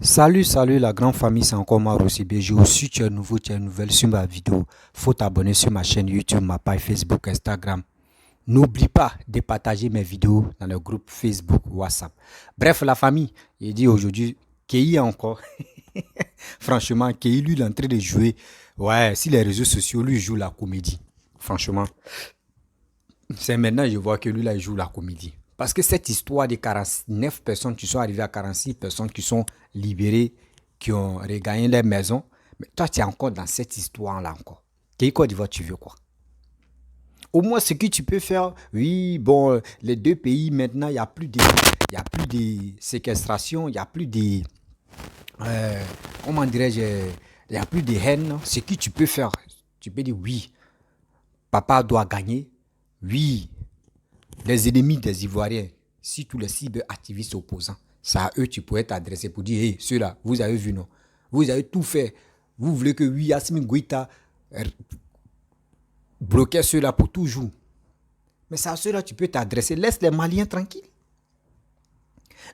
Salut la grande famille, c'est encore moi Rossibé. Je suis tu es nouveau, tu es nouvelle sur ma vidéo. Faut t'abonner sur ma chaîne YouTube, ma page Facebook, Instagram. N'oublie pas de partager mes vidéos dans le groupe Facebook, WhatsApp. Bref, la famille, il dit aujourd'hui, Kei encore. Franchement, Kei lui, il est en train de jouer. Ouais, si les réseaux sociaux, lui, joue la comédie. Franchement, c'est maintenant que je vois que lui, là, il joue la comédie. Parce que cette histoire de 49 personnes qui sont arrivées à 46 personnes qui sont libérées, qui ont regagné leur maison, mais toi, tu es encore dans cette histoire-là encore. Quelle Côte d'Ivoire tu veux quoi? Au moins, ce que tu peux faire, oui, bon, les deux pays, maintenant, il y a plus de séquestration, il n'y a plus de, comment dirais-je, il n'y a plus de haine. Ce que tu peux faire, tu peux dire oui, papa doit gagner, oui, les ennemis des Ivoiriens, si tous les cyberactivistes opposants, c'est à eux que tu pourrais t'adresser pour dire, hey, ceux-là, vous avez vu, non? Vous avez tout fait. Vous voulez que oui, Assimi Goïta bloquait ceux-là pour toujours. Mais c'est à ceux-là que tu peux t'adresser. Laisse les Maliens tranquilles.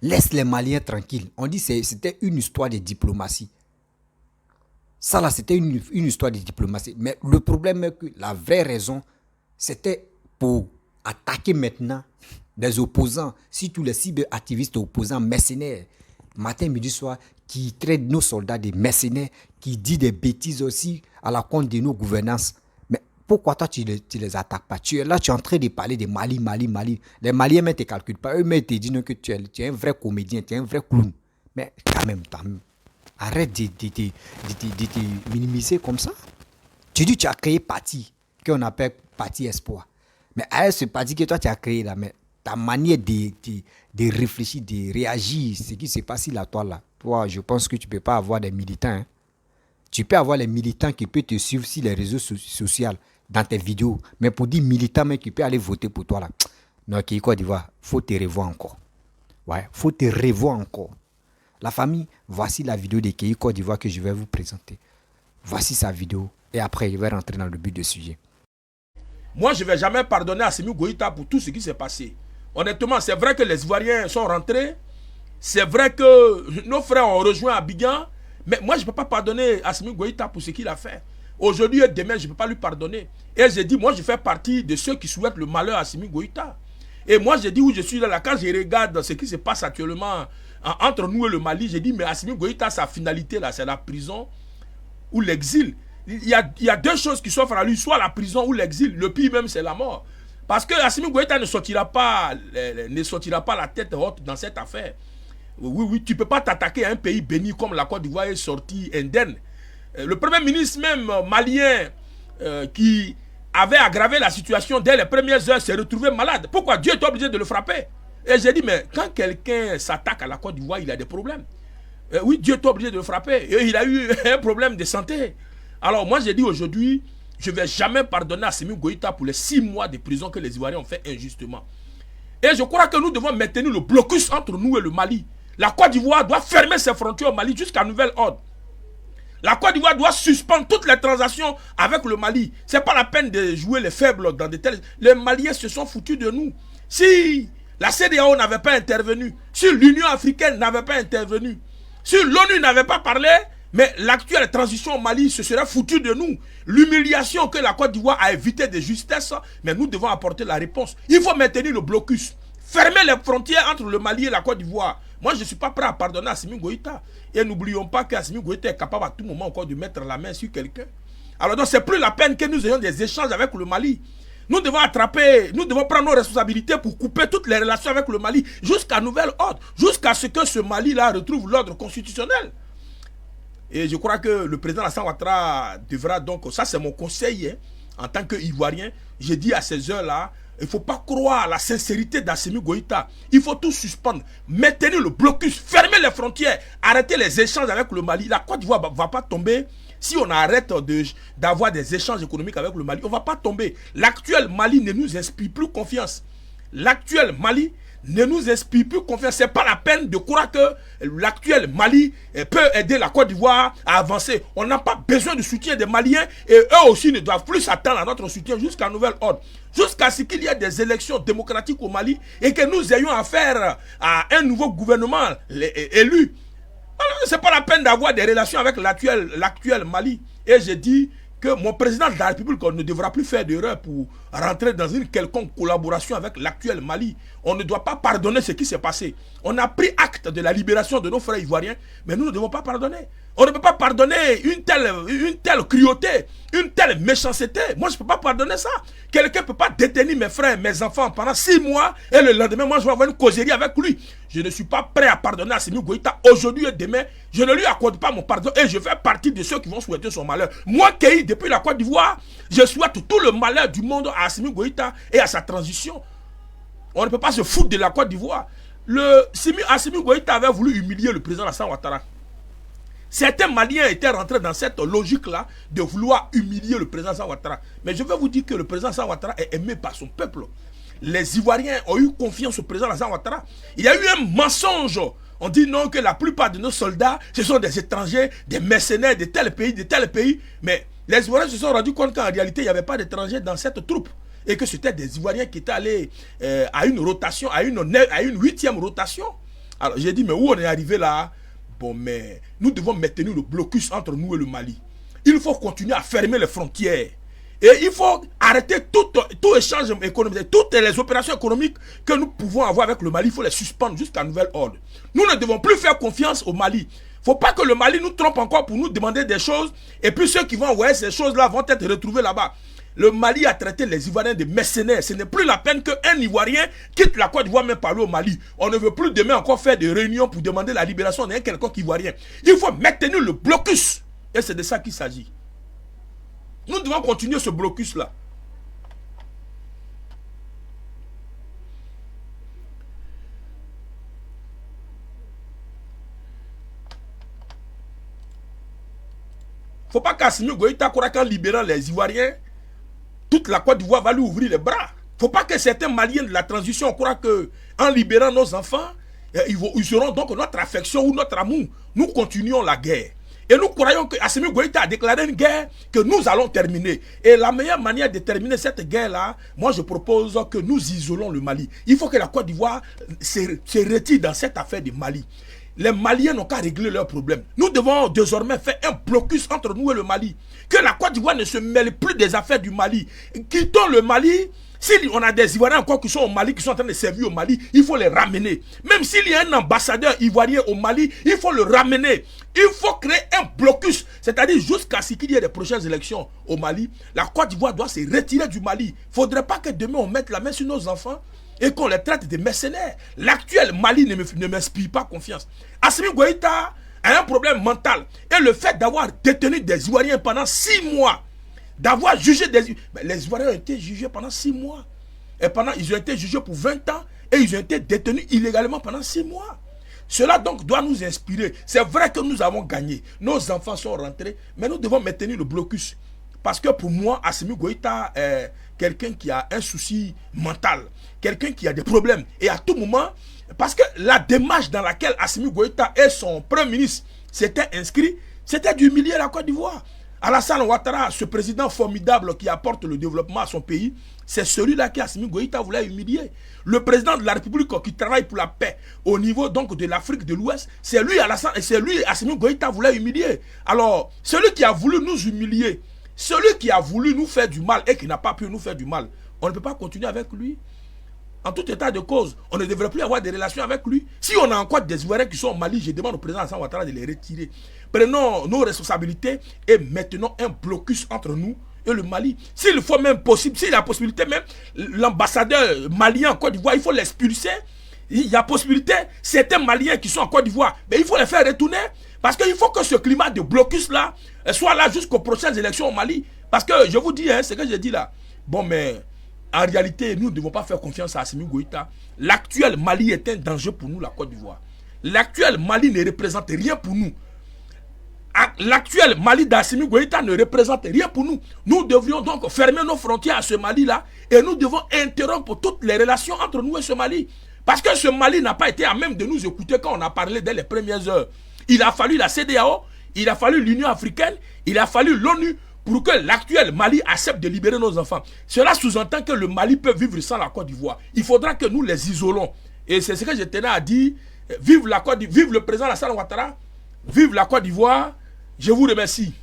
Laisse les Maliens tranquilles. On dit que c'était une histoire de diplomatie. Ça là, c'était une histoire de diplomatie. Mais le problème est que la vraie raison, c'était pour attaquer maintenant des opposants, si tous les cyberactivistes opposants, mercenaires, matin, midi, soir, qui traitent nos soldats des mercenaires, qui disent des bêtises aussi à la compte de nos gouvernances. Mais pourquoi toi, tu les attaques pas? Tu es là, tu es en train de parler de Mali, Mali, Mali. Les Maliens ne te calculent pas. Eux-mêmes te disent que tu es un vrai comédien, tu es un vrai clown. Mais quand même, arrête de te minimiser comme ça. Tu dis que tu as créé parti, qu'on appelle parti espoir. Mais à ce parti que toi tu as créé là, mais ta manière de réfléchir, de réagir, ce qui se passe là, toi, je pense que tu ne peux pas avoir des militants. Hein. Tu peux avoir les militants qui peuvent te suivre sur les réseaux sociaux, dans tes vidéos. Mais pour dire militants, mais qui peuvent aller voter pour toi là. Non, qui Côte d'Ivoire, faut te revoir encore. Ouais, faut te revoir encore. La famille, voici la vidéo de Kei Côte d'Ivoire que je vais vous présenter. Voici sa vidéo et après je vais rentrer dans le but du sujet. Moi, je ne vais jamais pardonner à Assimi Goïta pour tout ce qui s'est passé. Honnêtement, c'est vrai que les Ivoiriens sont rentrés. C'est vrai que nos frères ont rejoint Abidjan. Mais moi, je ne peux pas pardonner à Assimi Goïta pour ce qu'il a fait. Aujourd'hui et demain, je ne peux pas lui pardonner. Et j'ai dit, moi, je fais partie de ceux qui souhaitent le malheur à Assimi Goïta. Et moi, j'ai dit où je suis là, quand je regarde ce qui se passe actuellement entre nous et le Mali, j'ai dit, mais Assimi Goïta, sa finalité, là, c'est la prison ou l'exil. Il y a deux choses qui s'offrent à lui, soit la prison ou l'exil. Le pire même, c'est la mort. Parce que Assimi Goïta ne sortira pas la tête haute dans cette affaire. Oui, tu ne peux pas t'attaquer à un pays béni comme la Côte d'Ivoire est sortie indemne. Le premier ministre même malien qui avait aggravé la situation dès les premières heures s'est retrouvé malade. Pourquoi Dieu est obligé de le frapper? Et j'ai dit, mais quand quelqu'un s'attaque à la Côte d'Ivoire, il a des problèmes. Oui, Dieu est obligé de le frapper. Et il a eu un problème de santé. Alors moi j'ai dit aujourd'hui, je ne vais jamais pardonner à Assimi Goïta pour les 6 mois de prison que les Ivoiriens ont fait injustement. Et je crois que nous devons maintenir le blocus entre nous et le Mali. La Côte d'Ivoire doit fermer ses frontières au Mali jusqu'à nouvel ordre. La Côte d'Ivoire doit suspendre toutes les transactions avec le Mali. Ce n'est pas la peine de jouer les faibles dans de tels... Les Maliens se sont foutus de nous. Si la CEDEAO n'avait pas intervenu, si l'Union africaine n'avait pas intervenu, si l'ONU n'avait pas parlé... Mais l'actuelle transition au Mali se serait foutu de nous. L'humiliation que la Côte d'Ivoire a évité de justesse, mais nous devons apporter la réponse. Il faut maintenir le blocus. Fermer les frontières entre le Mali et la Côte d'Ivoire. Moi, je ne suis pas prêt à pardonner à Assimi Goïta. Et n'oublions pas qu'Assimi Goïta est capable à tout moment encore de mettre la main sur quelqu'un. Alors donc, c'est plus la peine que nous ayons des échanges avec le Mali. Nous devons prendre nos responsabilités pour couper toutes les relations avec le Mali jusqu'à nouvel ordre, jusqu'à ce que ce Mali-là retrouve l'ordre constitutionnel. Et je crois que le président Alassane Ouattara devra donc, ça c'est mon conseil hein, en tant qu'Ivoirien, j'ai dit à ces heures-là, il ne faut pas croire à la sincérité d'Assimi Goïta. Il faut tout suspendre, maintenir le blocus, fermer les frontières, arrêter les échanges avec le Mali. La Côte d'Ivoire ne va pas tomber si on arrête d'avoir des échanges économiques avec le Mali. On ne va pas tomber. L'actuel Mali ne nous inspire plus confiance. L'actuel Mali ne nous inspire plus confiance. Ce n'est pas la peine de croire que l'actuel Mali peut aider la Côte d'Ivoire à avancer. On n'a pas besoin du soutien des Maliens et eux aussi ne doivent plus s'attendre à notre soutien jusqu'à nouvel ordre. Jusqu'à ce qu'il y ait des élections démocratiques au Mali et que nous ayons affaire à un nouveau gouvernement élu. C'est pas la peine d'avoir des relations avec l'actuel Mali. Et j'ai dit que mon président de la République ne devra plus faire d'erreur pour rentrer dans une quelconque collaboration avec l'actuel Mali. On ne doit pas pardonner ce qui s'est passé. On a pris acte de la libération de nos frères ivoiriens, mais nous ne devons pas pardonner. On ne peut pas pardonner une telle cruauté, une telle méchanceté. Moi, je ne peux pas pardonner ça. Quelqu'un ne peut pas détenir mes frères, mes enfants pendant 6 mois et le lendemain, moi, je vais avoir une causerie avec lui. Je ne suis pas prêt à pardonner à Assimi Goïta aujourd'hui et demain. Je ne lui accorde pas mon pardon et je fais partie de ceux qui vont souhaiter son malheur. Moi, Kei, depuis la Côte d'Ivoire, je souhaite tout le malheur du monde à Assimi Goïta et à sa transition. On ne peut pas se foutre de la Côte d'Ivoire. Assimi Goïta avait voulu humilier le président Alassane Ouattara. Certains Maliens étaient rentrés dans cette logique-là de vouloir humilier le président Alassane Ouattara. Mais je vais vous dire que le président Alassane Ouattara est aimé par son peuple. Les Ivoiriens ont eu confiance au président Alassane Ouattara. Il y a eu un mensonge. On dit non que la plupart de nos soldats, ce sont des étrangers, des mercenaires de tel pays. Mais les Ivoiriens se sont rendus compte qu'en réalité, il n'y avait pas d'étrangers dans cette troupe. Et que c'était des Ivoiriens qui étaient allés à une rotation, à une 8e rotation. Alors j'ai dit, mais où on est arrivé là? Bon, mais nous devons maintenir le blocus entre nous et le Mali. Il faut continuer à fermer les frontières. Et il faut arrêter tout échange économique. Toutes les opérations économiques que nous pouvons avoir avec le Mali, il faut les suspendre jusqu'à nouvel ordre. Nous ne devons plus faire confiance au Mali. Il ne faut pas que le Mali nous trompe encore pour nous demander des choses. Et puis ceux qui vont envoyer ces choses-là vont être retrouvés là-bas. Le Mali a traité les Ivoiriens de mercenaires. Ce n'est plus la peine qu'un Ivoirien quitte la Côte d'Ivoire même parler au Mali. On ne veut plus demain encore faire des réunions pour demander la libération d'un quelconque Ivoirien. Il faut maintenir le blocus. Et c'est de ça qu'il s'agit. Nous devons continuer ce blocus-là. Il ne faut pas qu'Assimi Goïta croie qu'en libérant les Ivoiriens, toute la Côte d'Ivoire va lui ouvrir les bras. Il ne faut pas que certains Maliens de la transition croient qu'en libérant nos enfants, ils seront donc notre affection ou notre amour. Nous continuons la guerre. Et nous croyons que Assimi Goïta a déclaré une guerre que nous allons terminer. Et la meilleure manière de terminer cette guerre-là, moi je propose que nous isolons le Mali. Il faut que la Côte d'Ivoire se retire dans cette affaire du Mali. Les Maliens n'ont qu'à régler leurs problèmes. Nous devons désormais faire un blocus entre nous et le Mali. Que la Côte d'Ivoire ne se mêle plus des affaires du Mali. Quittons le Mali. Si on a des Ivoiriens encore qui sont au Mali, qui sont en train de servir au Mali, il faut les ramener. Même s'il y a un ambassadeur ivoirien au Mali, il faut le ramener. Il faut créer un blocus. C'est-à-dire jusqu'à ce qu'il y ait des prochaines élections au Mali, la Côte d'Ivoire doit se retirer du Mali. Il ne faudrait pas que demain on mette la main sur nos enfants et qu'on les traite de mercenaires. L'actuel Mali ne m'inspire pas confiance. Assimi Goïta a un problème mental. Et le fait d'avoir détenu des Ivoiriens pendant 6 mois, d'avoir jugé des... Les Ivoiriens ont été jugés pendant 6 mois. Et ils ont été jugés pour 20 ans et ils ont été détenus illégalement pendant 6 mois. Cela donc doit nous inspirer. C'est vrai que nous avons gagné. Nos enfants sont rentrés, mais nous devons maintenir le blocus. Parce que pour moi, Assimi Goïta est quelqu'un qui a un souci mental. Quelqu'un qui a des problèmes. Et à tout moment, parce que la démarche dans laquelle Assimi Goïta et son premier ministre s'étaient inscrits, c'était d'humilier la Côte d'Ivoire. Alassane Ouattara, ce président formidable qui apporte le développement à son pays, c'est celui-là qu'Assimi Goïta voulait humilier. Le président de la République qui travaille pour la paix au niveau donc de l'Afrique de l'Ouest, c'est lui Assimi Goïta voulait humilier. Alors, celui qui a voulu nous humilier, celui qui a voulu nous faire du mal et qui n'a pas pu nous faire du mal, on ne peut pas continuer avec lui. En tout état de cause, on ne devrait plus avoir des relations avec lui. Si on a encore des Ivoiriens qui sont au Mali, je demande au président Alassane Ouattara de les retirer. Prenons nos responsabilités et maintenons un blocus entre nous et le Mali. S'il faut même possible, s'il y a possibilité même, l'ambassadeur malien en Côte d'Ivoire, il faut l'expulser. Il y a possibilité, certains Maliens qui sont en Côte d'Ivoire, mais il faut les faire retourner. Parce qu'il faut que ce climat de blocus là soit là jusqu'aux prochaines élections au Mali. Parce que je vous dis, ce que j'ai dit là, bon mais... En réalité, nous ne devons pas faire confiance à Assimi Goïta. L'actuel Mali est un danger pour nous, la Côte d'Ivoire. L'actuel Mali ne représente rien pour nous. L'actuel Mali d'Assimi Goïta ne représente rien pour nous. Nous devrions donc fermer nos frontières à ce Mali-là et nous devons interrompre toutes les relations entre nous et ce Mali. Parce que ce Mali n'a pas été à même de nous écouter quand on a parlé dès les premières heures. Il a fallu la CEDEAO, il a fallu l'Union africaine, il a fallu l'ONU pour que l'actuel Mali accepte de libérer nos enfants. Cela sous-entend que le Mali peut vivre sans la Côte d'Ivoire. Il faudra que nous les isolons. Et c'est ce que je tenais à dire. Vive la Côte d'Ivoire, vive le président Alassane Ouattara, Vive la Côte d'Ivoire. Je vous remercie.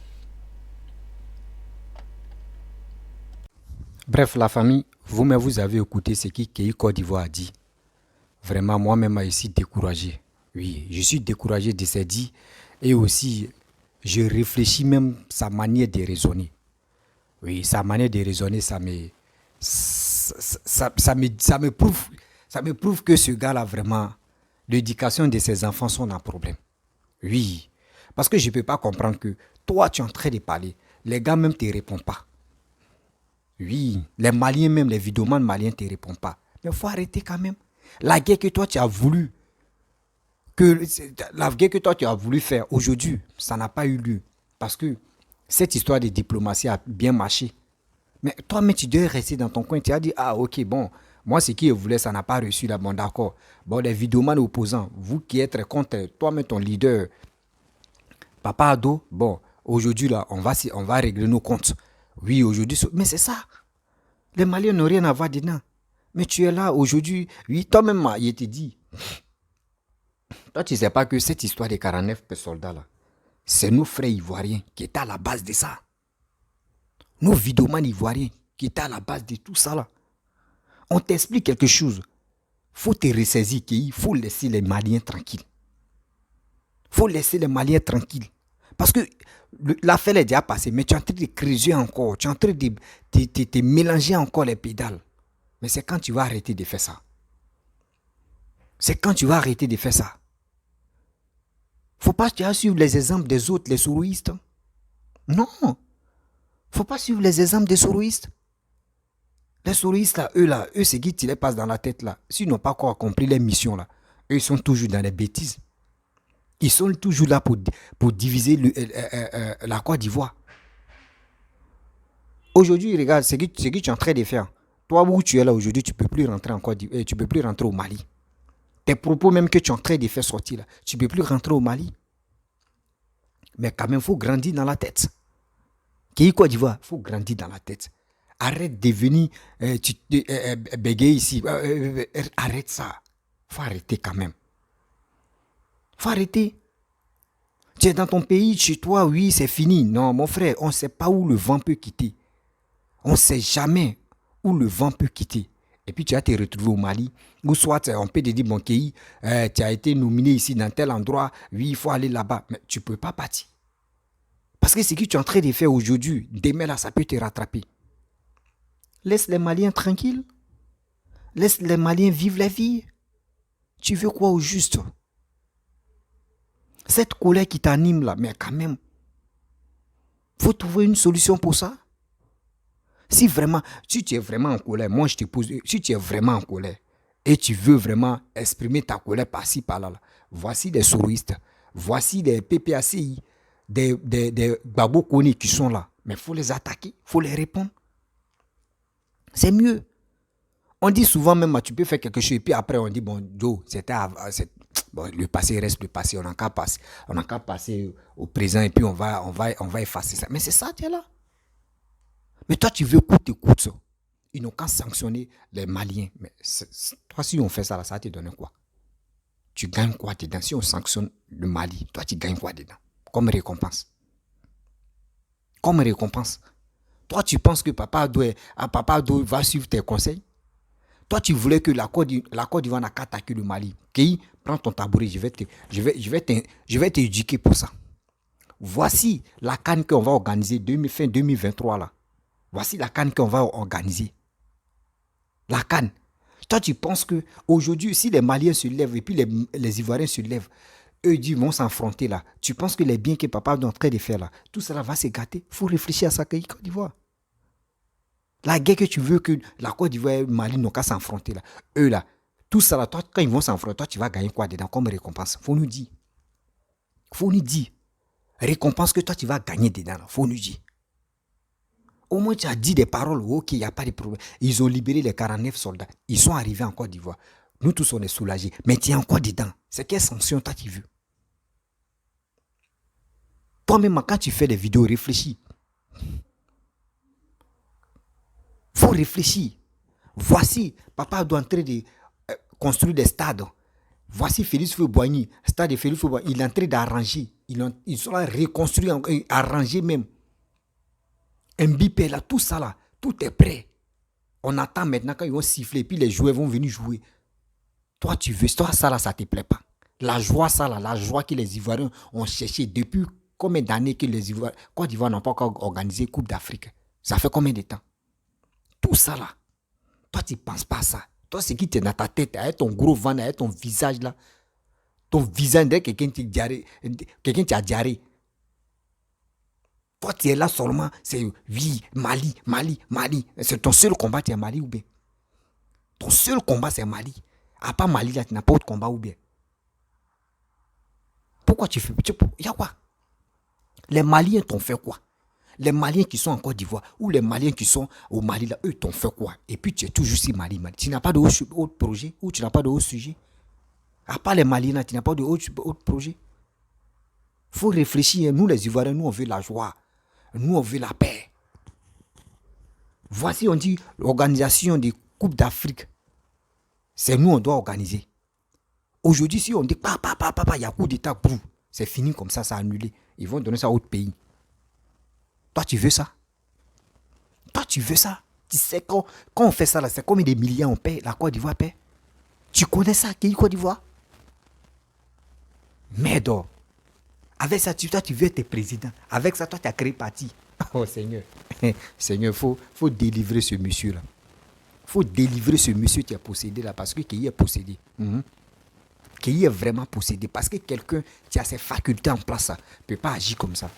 Bref, la famille, vous-même, vous avez écouté ce qu'Kei Côte d'Ivoire a dit. Vraiment, moi-même, je suis découragé. Oui, je suis découragé de ces dits. Et aussi, je réfléchis même sa manière de raisonner. Oui, sa manière de raisonner, ça me prouve que ce gars-là, vraiment, l'éducation de ses enfants sont un problème. Oui, parce que je ne peux pas comprendre que toi, tu es en train de parler. Les gars même ne te répondent pas. Oui, les Maliens même, les vidéomans maliens ne te répondent pas. Mais il faut arrêter quand même. La guerre que toi, tu as voulu, faire aujourd'hui, ça n'a pas eu lieu. Parce que cette histoire de diplomatie a bien marché. Mais toi-même, tu dois rester dans ton coin. Tu as dit, ah ok, bon, moi, ce qui je voulais, ça n'a pas reçu là, bon, d'accord. Bon, les vidéomans opposants, vous qui êtes contre, toi-même, ton leader, Papa Ado, bon, aujourd'hui, là, on va régler nos comptes. Oui, aujourd'hui, mais c'est ça. Les Maliens n'ont rien à voir dedans. Mais tu es là aujourd'hui. Oui, toi-même, il te dit. Toi, tu ne sais pas que cette histoire des 49 soldats, là, c'est nos frères ivoiriens qui étaient à la base de ça. Nos vidéomans ivoiriens qui étaient à la base de tout ça, là. On t'explique quelque chose. Il faut te ressaisir qu'il faut laisser les Maliens tranquilles. Il faut laisser les Maliens tranquilles. Parce que l'affaire est déjà passée, mais tu es en train de creuser encore. Tu es en train de mélanger encore les pédales. Mais c'est quand tu vas arrêter de faire ça. C'est quand tu vas arrêter de faire ça. Faut pas que tu suivre les exemples des autres, les sourouistes. Non. Faut pas suivre les exemples des sourouistes. Les sourouistes, là, eux, c'est qui les passent dans la tête, là. S'ils n'ont pas encore compris les missions, là, eux, ils sont toujours dans les bêtises. Ils sont toujours là pour diviser la Côte d'Ivoire. Aujourd'hui, regarde, ce que tu es en train de faire. Toi, où tu es là aujourd'hui, tu ne peux plus rentrer en Côte d'Ivoire, tu ne peux plus rentrer au Mali. Tes propos même que tu es en train de faire sortir là, tu ne peux plus rentrer au Mali. Mais quand même, il faut grandir dans la tête. Qui Côte d'Ivoire, il faut grandir dans la tête. Arrête de venir bégayer ici. Arrête ça. Il faut arrêter quand même. Il faut arrêter. Tu es dans ton pays, chez toi, oui, c'est fini. Non, mon frère, on ne sait pas où le vent peut quitter. On ne sait jamais où le vent peut quitter. Et puis tu vas te retrouver au Mali, ou soit on peut te dire, bon, Kei, tu as été nominé ici dans tel endroit, oui, il faut aller là-bas. Mais tu ne peux pas partir. Parce que ce que tu es en train de faire aujourd'hui, demain là, ça peut te rattraper. Laisse les Maliens tranquilles. Laisse les Maliens vivre la vie. Tu veux quoi au juste? Cette colère qui t'anime là, mais quand même, faut trouver une solution pour ça. Si tu es vraiment en colère, moi je te pose, si tu es vraiment en colère et tu veux vraiment exprimer ta colère par-ci, par-là, voici des souristes, voici des PPACI, des Gbagbo Kone qui sont là. Mais il faut les attaquer, il faut les répondre. C'est mieux. On dit souvent même, tu peux faire quelque chose et puis après on dit, bon, Joe, bon, le passé reste le passé, on n'a qu'à passer au présent et puis on va effacer ça. Mais c'est ça, tu es là. Mais toi, tu veux coûte. Ils n'ont qu'à sanctionner les Maliens. Mais toi, si on fait ça, là, ça va te donner quoi? Tu gagnes quoi dedans? Si on sanctionne le Mali, toi, tu gagnes quoi dedans? Comme récompense. Toi, tu penses que Papa Ado va suivre tes conseils? Toi, tu voulais que la Côte d'Ivoire n'a qu'à attaquer le Mali. Kei, prends ton tabouret, je vais t'éduquer pour ça. Voici la CAN qu'on va organiser fin 2023 là. Voici la CAN qu'on va organiser. La CAN. Toi, tu penses que aujourd'hui, si les Maliens se lèvent et puis les Ivoiriens se lèvent, eux ils vont s'affronter là. Tu penses que les biens que Papa est en train de faire là, tout cela va se gâter? Il faut réfléchir à ça, Côte d'Ivoire. La guerre que tu veux que la Côte d'Ivoire et le Mali n'ont qu'à s'affronter là. Eux là, tout ça là, toi, quand ils vont s'affronter, toi, tu vas gagner quoi dedans comme récompense? Faut nous dire. Récompense que toi, tu vas gagner dedans là. Faut nous dire. Au moins, tu as dit des paroles, ok, il n'y a pas de problème. Ils ont libéré les 49 soldats. Ils sont arrivés en Côte d'Ivoire. Nous tous, on est soulagés. Mais tu es encore dedans. C'est quelle sanction toi tu veux? Toi-même, quand tu fais des vidéos, réfléchis. Faut réfléchir. Voici, Papa doit en train de construire des stades. Voici Félix Houphouët-Boigny, stade de Félix Houphouët-Boigny, il est en train d'arranger. Ils sont là reconstruits, arrangés même. Un bip là, tout ça là, tout est prêt. On attend maintenant quand ils vont siffler, puis les joueurs vont venir jouer. Toi, tu veux, toi, ça là, ça te plaît pas. La joie, ça là, la joie que les Ivoiriens ont cherché depuis combien d'années que les Ivoiriens, Côte d'Ivoire n'a pas encore organisé Coupe d'Afrique. Ça fait combien de temps? Tout ça là, toi, tu ne penses pas à ça. Toi, c'est qui t'es dans ta tête, avec ton gros ventre, avec ton visage là. Ton visage, dès quelqu'un t'a diarrhée. Toi, tu es là seulement, c'est oui, Mali, Mali, Mali. C'est ton seul combat, tu es Mali ou bien? Ton seul combat, c'est Mali. À part Mali, là, tu n'as pas autre combat ou bien? Pourquoi tu fais? Il y a quoi? Les Maliens t'ont fait quoi? Les Maliens qui sont en Côte d'Ivoire ou les Maliens qui sont au Mali, là, eux t'ont fait quoi? Et puis tu es toujours si Mali, Mali. Tu n'as pas d'autre projet ou tu n'as pas d'autre sujet? À part les Maliens, là, tu n'as pas d'autre projet? Il faut réfléchir. Nous, les Ivoiriens, nous, on veut la joie. Nous, on veut la paix. Voici, on dit, l'organisation des Coupes d'Afrique. C'est nous, on doit organiser. Aujourd'hui, si on dit, il y a coup d'État, c'est fini comme ça, annulé. Ils vont donner ça à autre pays. Toi, tu veux ça? Toi, tu veux ça? Tu sais, quand on fait ça, là, c'est combien de milliards on paie, la Côte d'Ivoire paie? Tu connais ça, qui est Côte d'Ivoire? Merde. Avec ça, toi, tu veux être président. Avec ça, toi, tu as créé parti. Oh, Seigneur. Seigneur, faut délivrer ce monsieur-là. Faut délivrer ce monsieur qui est possédé là, parce que qui est possédé. Qui est vraiment possédé. Parce que quelqu'un qui a ses facultés en place, ne peut pas agir comme ça.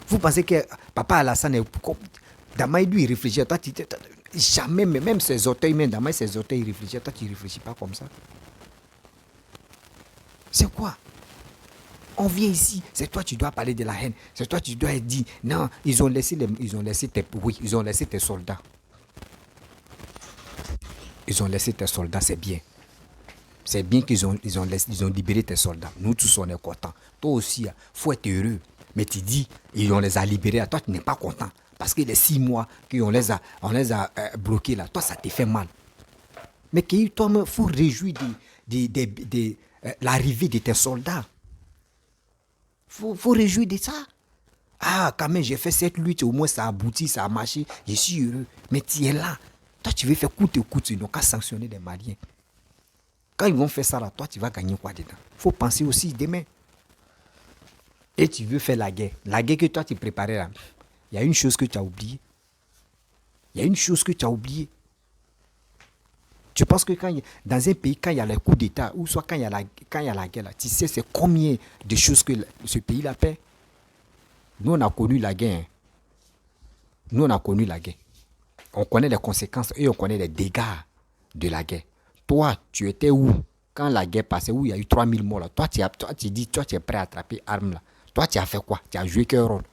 Vous pensez que Papa Alassane est... Damaï, lui, il réfléchit. Toi, jamais, même ses orteils, même Damaï, ses orteils, il réfléchit. Toi, tu ne réfléchis pas comme ça. C'est quoi? On vient ici, c'est toi tu dois parler de la haine. C'est toi tu dois dire, non, ils ont laissé tes soldats. Ils ont laissé tes soldats, c'est bien. C'est bien qu'ils ont libéré tes soldats. Nous tous, on est contents. Toi aussi, il faut être heureux. Mais tu dis, on les a libérés. Toi, tu n'es pas content. Parce que les 6 mois qu'on les a bloqués là, toi, ça te fait mal. Mais toi, il faut réjouir de l'arrivée de tes soldats. Faut réjouir de ça. Ah, quand même, j'ai fait cette lutte, au moins ça a abouti, ça a marché, je suis heureux. Mais tu es là. Toi, tu veux faire coûte, ils n'ont qu'à sanctionner les Maliens. Quand ils vont faire ça là, toi, tu vas gagner quoi dedans? Il faut penser aussi demain. Et tu veux faire la guerre. La guerre que toi, tu préparais là. Il y a une chose que tu as oubliée. Tu penses que dans un pays, quand il y a les coups d'État, ou soit quand il y a la guerre, là, tu sais c'est combien de choses que ce pays-là paie? Nous, on a connu la guerre. On connaît les conséquences et on connaît les dégâts de la guerre. Toi, tu étais où quand la guerre passait, où il y a eu 3000 morts là? Toi, tu es prêt à attraper arme là. Toi, tu as fait quoi? Tu as joué quel rôle?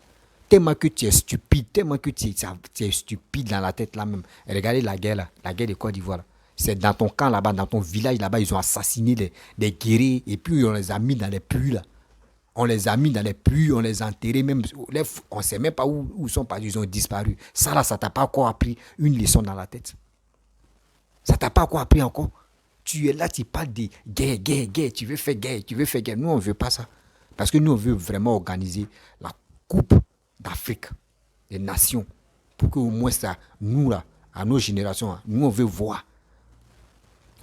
Tellement que tu es stupide, tu es stupide dans la tête là même. Et regardez la guerre là, la guerre de Côte d'Ivoire là. C'est dans ton camp là-bas, dans ton village là-bas, ils ont assassiné des guerriers et puis on les a mis dans les puits là. On les a enterrés même. On ne sait même pas où ils sont partis, ils ont disparu. Ça là, ça t'a pas encore appris une leçon dans la tête. Ça t'a pas encore appris encore. Tu es là, tu parles de guerre, tu veux faire guerre. Nous, on ne veut pas ça. Parce que nous, on veut vraiment organiser la Coupe d'Afrique, des nations, pour qu'au moins ça, nous là, à nos générations, nous, on veut voir.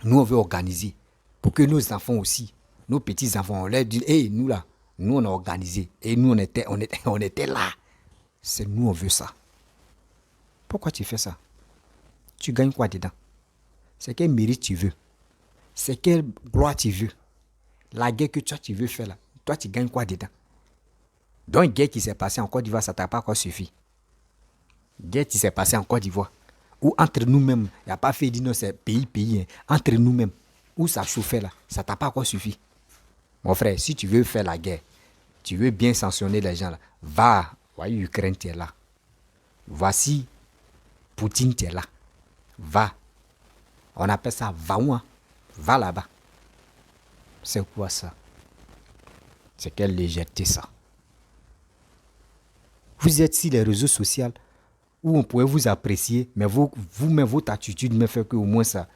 Nous, on veut organiser pour que nos enfants aussi, nos petits-enfants, on leur dit, hey, nous là, nous, on a organisé. Et nous, on était là. C'est nous, on veut ça. Pourquoi tu fais ça? Tu gagnes quoi dedans? C'est quel mérite tu veux? C'est quelle gloire tu veux? La guerre que toi, tu veux faire là, toi, tu gagnes quoi dedans? Donc, une guerre qui s'est passée en Côte d'Ivoire, ça ne t'a pas encore suffi. Guerre qui s'est passée en Côte d'Ivoire. Ou entre nous-mêmes, il n'y a pas fait dire non, c'est pays, hein. Entre nous-mêmes, où ça chauffait là, ça t'a pas encore suffi. Mon frère, si tu veux faire la guerre, tu veux bien sanctionner les gens là, va, voyez, Ukraine, tu es là. Voici, Poutine, tu es là. Va. On appelle ça va-ouin. Va là-bas. C'est quoi ça? C'est quelle légèreté ça? Vous êtes sur les réseaux sociaux où on pourrait vous apprécier, mais vous-même, votre attitude me fait qu'au moins ça,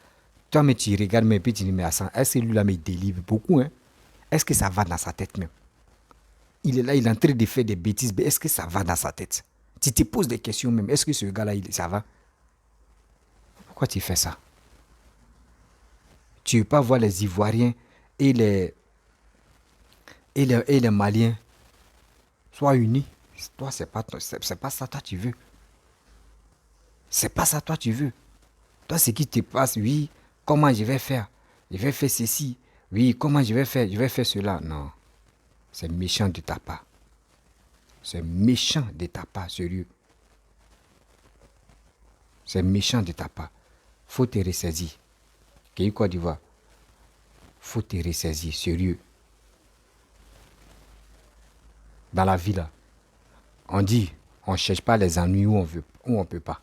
Toi, mais tu regardes, mais puis tu dis, mais est-ce que lui-là me délivre beaucoup, hein? Est-ce que ça va dans sa tête même? Il est là, il est en train de faire des bêtises, mais est-ce que ça va dans sa tête? Tu te poses des questions même, est-ce que ce gars-là, ça va? Pourquoi tu fais ça? Tu ne veux pas voir les Ivoiriens et les Maliens soient unis. Toi, c'est pas ça toi tu veux. C'est pas ça toi tu veux. Toi, ce qui te passe, oui, comment je vais faire? Je vais faire ceci. Oui, comment je vais faire? Je vais faire cela. Non, c'est méchant de ta part. C'est méchant de ta part, sérieux. C'est méchant de ta part. Faut te ressaisir. Pays Côte d'Ivoire. Faut te ressaisir, sérieux. Dans la vie, là, on dit, on ne cherche pas les ennuis où on ne peut pas.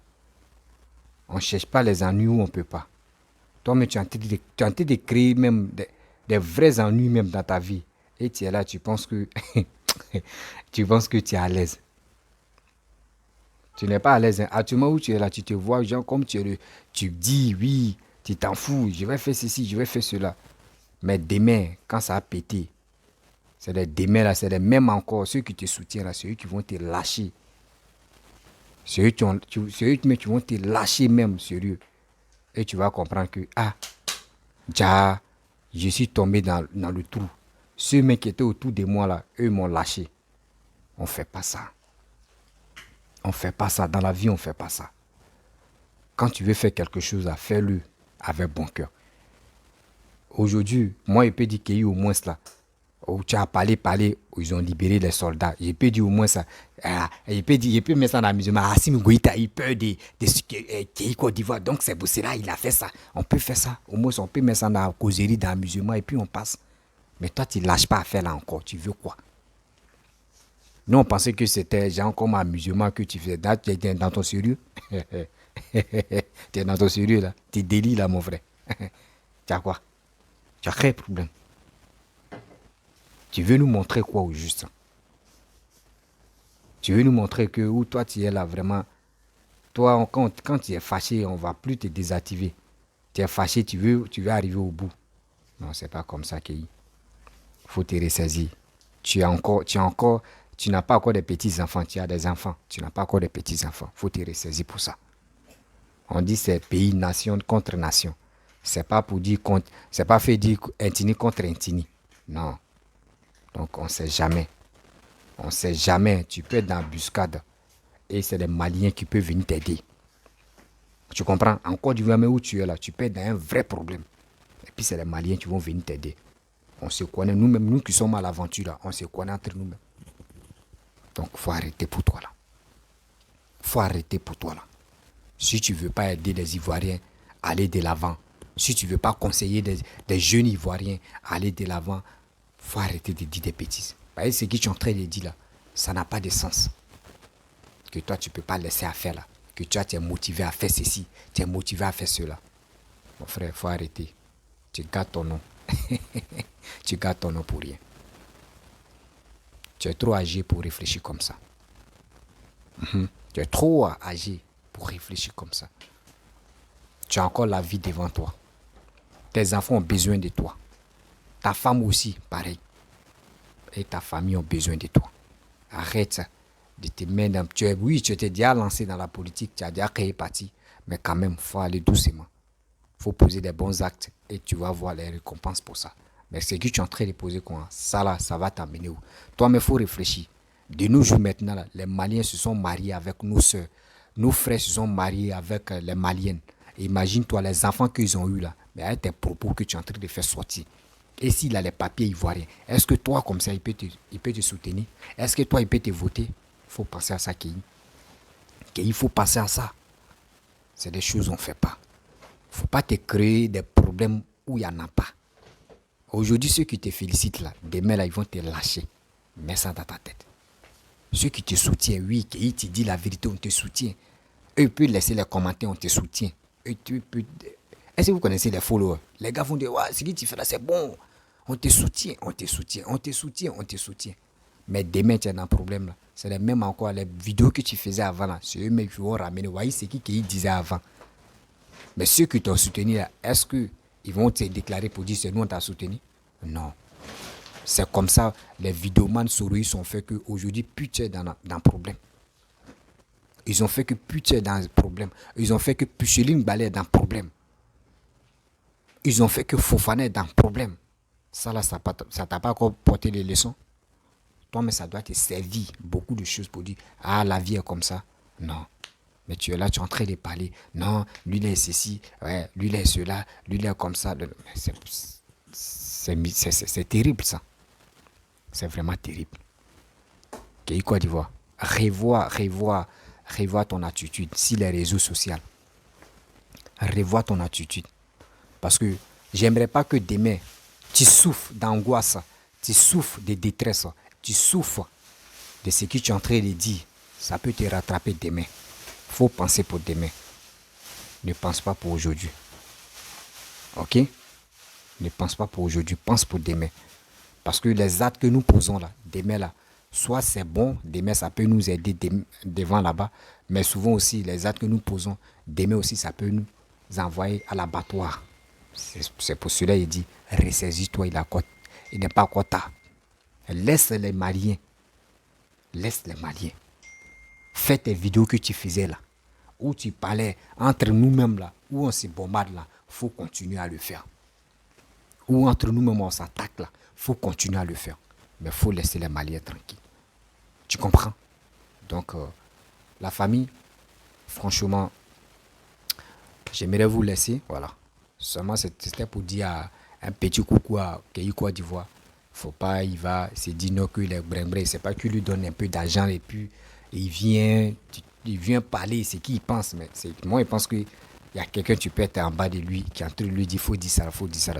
On ne cherche pas les ennuis où on ne peut pas. Toi, mais tu es en train de créer même des vrais ennuis même dans ta vie. Et tu es là, tu penses que tu es à l'aise. Tu n'es pas à l'aise. Hein. Actuellement où tu es là, tu te vois, genre comme tu dis, oui, tu t'en fous, je vais faire ceci, je vais faire cela. Mais demain, quand ça a pété, c'est les demain là, c'est les mêmes encore, ceux qui te soutiennent là, c'est eux qui vont te lâcher. C'est eux qui vont te lâcher même, sérieux. Et tu vas comprendre que, je suis tombé dans le trou. Ceux mecs qui étaient autour de moi là, eux m'ont lâché. On ne fait pas ça. On ne fait pas ça. Dans la vie, on ne fait pas ça. Quand tu veux faire quelque chose, fais-le avec bon cœur. Aujourd'hui, moi, je peux dire qu'il y a eu au moins cela. Où tu as parlé, où ils ont libéré les soldats. Je peux dire au moins ça. Je peux mettre ça dans la musulman. Assimi Goïta, il peur de Côte d'Ivoire. Donc c'est pour cela il a fait ça. On peut faire ça. Au moins, on peut mettre ça dans la causerie, dans la musulman, et puis on passe. Mais toi, tu ne lâches pas à faire là encore. Tu veux quoi? Nous, on pensait que c'était genre comme un musulman que tu faisais. Tu es dans ton sérieux. Tu es dans ton sérieux là. Tu es délit là, mon frère. Tu as quoi? Tu as créé problème. Tu veux nous montrer quoi au juste? Tu veux nous montrer que où toi tu es là vraiment. Toi, quand tu es fâché, on ne va plus te désactiver. Tu es fâché, tu veux arriver au bout. Non, c'est pas comme ça qu'il faut te ressaisir. Tu n'as pas encore des petits-enfants, tu as des enfants. Tu n'as pas encore des petits-enfants. Il faut te ressaisir pour ça. On dit c'est pays, nation contre nation. C'est pas pour dire c'est pas fait dire Intini contre Intini. Non. Donc on ne sait jamais. On ne sait jamais. Tu peux être dans l'embuscade et c'est les Maliens qui peuvent venir t'aider. Tu comprends? En Côte d'Ivoire, mais où tu es là, tu peux être dans un vrai problème. Et puis c'est les Maliens qui vont venir t'aider. On se connaît nous-mêmes, nous qui sommes à l'aventure là, on se connaît entre nous-mêmes. Donc il faut arrêter pour toi là. Il faut arrêter pour toi là. Si tu ne veux pas aider les Ivoiriens à aller de l'avant, si tu ne veux pas conseiller des jeunes Ivoiriens à aller de l'avant, il faut arrêter de dire des bêtises. Parce que ce que tu es en train de dire là, ça n'a pas de sens. Que toi, tu ne peux pas laisser à faire là. Que toi, tu es motivé à faire ceci, tu es motivé à faire cela. Mon frère, il faut arrêter. Tu gardes ton nom. Tu gardes ton nom pour rien. Tu es trop âgé pour réfléchir comme ça. Tu es trop âgé pour réfléchir comme ça. Tu as encore la vie devant toi. Tes enfants ont besoin de toi. Ta femme aussi, pareil. Et ta famille ont besoin de toi. Arrête ça. De te mettre dans... Oui, tu t'es déjà lancé dans la politique, tu as déjà créé parti. Mais quand même, il faut aller doucement. Il faut poser des bons actes et tu vas voir les récompenses pour ça. Mais ce que tu es en train de poser, ça là, ça va t'amener où? Toi, mais il faut réfléchir. De nos jours maintenant, là, les Maliens se sont mariés avec nos soeurs. Nos frères se sont mariés avec les Maliennes. Imagine-toi les enfants qu'ils ont eus là. Mais avec tes propos que tu es en train de faire sortir. Et s'il a les papiers ivoiriens, est-ce que toi, comme ça, il peut te soutenir? Est-ce que toi, il peut te voter? Il faut penser à ça, Kéhi. Il faut penser à ça. C'est des choses qu'on ne fait pas. Il ne faut pas te créer des problèmes où il n'y en a pas. Aujourd'hui, ceux qui te félicitent là, demain là, ils vont te lâcher. Mets ça dans ta tête. Ceux qui te soutiennent, oui, qui te disent la vérité, on te soutient. Eux, ils peuvent laisser les commentaires, on te soutient. Est-ce que vous connaissez les followers? Les gars vont dire, ouais, ce que tu fais là, c'est bon. On te soutient, on te soutient, on te soutient, on te soutient. Mais demain, tu as un problème là. C'est les mêmes encore, les vidéos que tu faisais avant là. C'est eux-mêmes qui vont ramener. Voyez ce qu'ils disaient avant. Mais ceux qui t'ont soutenu là, est-ce que ils vont te déclarer pour dire c'est nous on t'a soutenu. Non. C'est comme ça, les vidéomans souris sont fait qu'aujourd'hui, plus tu es dans le problème. Ils ont fait que plus tu es dans le problème. Ils ont fait que Pucheline Balé est dans le problème. Ils ont fait que Fofana est dans le problème. Ça là, ça t'a pas encore porté les leçons. Toi, mais ça doit te servir beaucoup de choses pour dire, ah, la vie est comme ça. Non. Mais tu es là, tu es en train de parler. Non, lui, il est ceci, ouais, lui, il est cela, lui, il est comme ça. C'est terrible, ça. C'est vraiment terrible. Kéi Côte d'Ivoire, revois ton attitude sur les réseaux sociaux. Revois ton attitude. Parce que j'aimerais pas que demain, tu souffres d'angoisse, tu souffres de détresse, tu souffres de ce que tu es en train de dire. Ça peut te rattraper demain. Faut penser pour demain. Ne pense pas pour aujourd'hui. Ok? Ne pense pas pour aujourd'hui, pense pour demain. Parce que les actes que nous posons là, demain là, soit c'est bon, demain ça peut nous aider devant là-bas, mais souvent aussi les actes que nous posons, demain aussi ça peut nous envoyer à l'abattoir. C'est pour cela qu'il dit, ressaisis-toi, il n'est pas encore tard. Laisse les Maliens. Fais tes vidéos que tu faisais là, où tu parlais entre nous-mêmes là, où on se bombarde là, il faut continuer à le faire. Ou entre nous-mêmes on s'attaque là, il faut continuer à le faire. Mais il faut laisser les Maliens tranquilles. Tu comprends? Donc, la famille, franchement, j'aimerais vous laisser. Voilà. Seulement, c'était pour dire un petit coucou à Kéi Côte d'Ivoire. Faut pas, il va se dire non qu'il est brimbré. C'est pas qu'il lui donne un peu d'argent et puis il vient parler ce qu'il pense. Mais moi, je pense qu'il y a quelqu'un, tu peux être en bas de lui, qui est en train de lui dire il faut dire ça.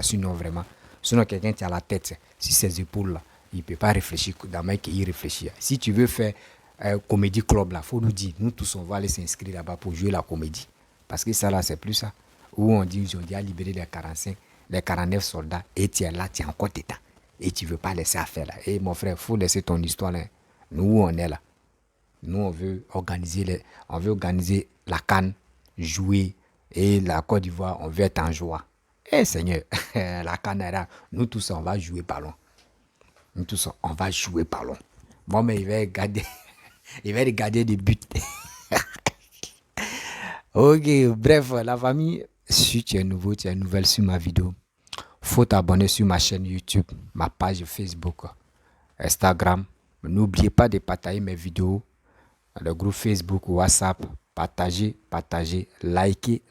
Sinon, vraiment. Sinon, quelqu'un qui a la tête sur ses épaules là. Il ne peut pas réfléchir dans le qu'il réfléchit. Si tu veux faire un comédie club, il faut nous dire. Nous tous, on va aller s'inscrire là-bas pour jouer la comédie. Parce que ça, là, c'est plus ça. Où on dit, ils ont déjà libéré les 45, les 49 soldats. Et tu es là, tu es encore dedans. Et tu ne veux pas laisser affaire là. Et mon frère, il faut laisser ton histoire là. Nous, on est là. Nous, on veut organiser la CAN, jouer. Et la Côte d'Ivoire, on veut être en joie. Eh Seigneur, la CAN est là. Nous tous, on va jouer ballon. Nous tous, on va jouer ballon. Bon, mais il va regarder des buts. Ok, bref, la famille, si tu es nouveau, tu es nouvelle sur ma vidéo, faut t'abonner sur ma chaîne YouTube, ma page Facebook, Instagram. N'oubliez pas de partager mes vidéos, le groupe Facebook, WhatsApp. Partagez, likez,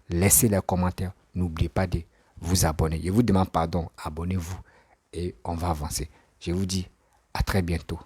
laissez les commentaires. N'oubliez pas de vous abonner. Je vous demande pardon, abonnez-vous et on va avancer. Je vous dis à très bientôt.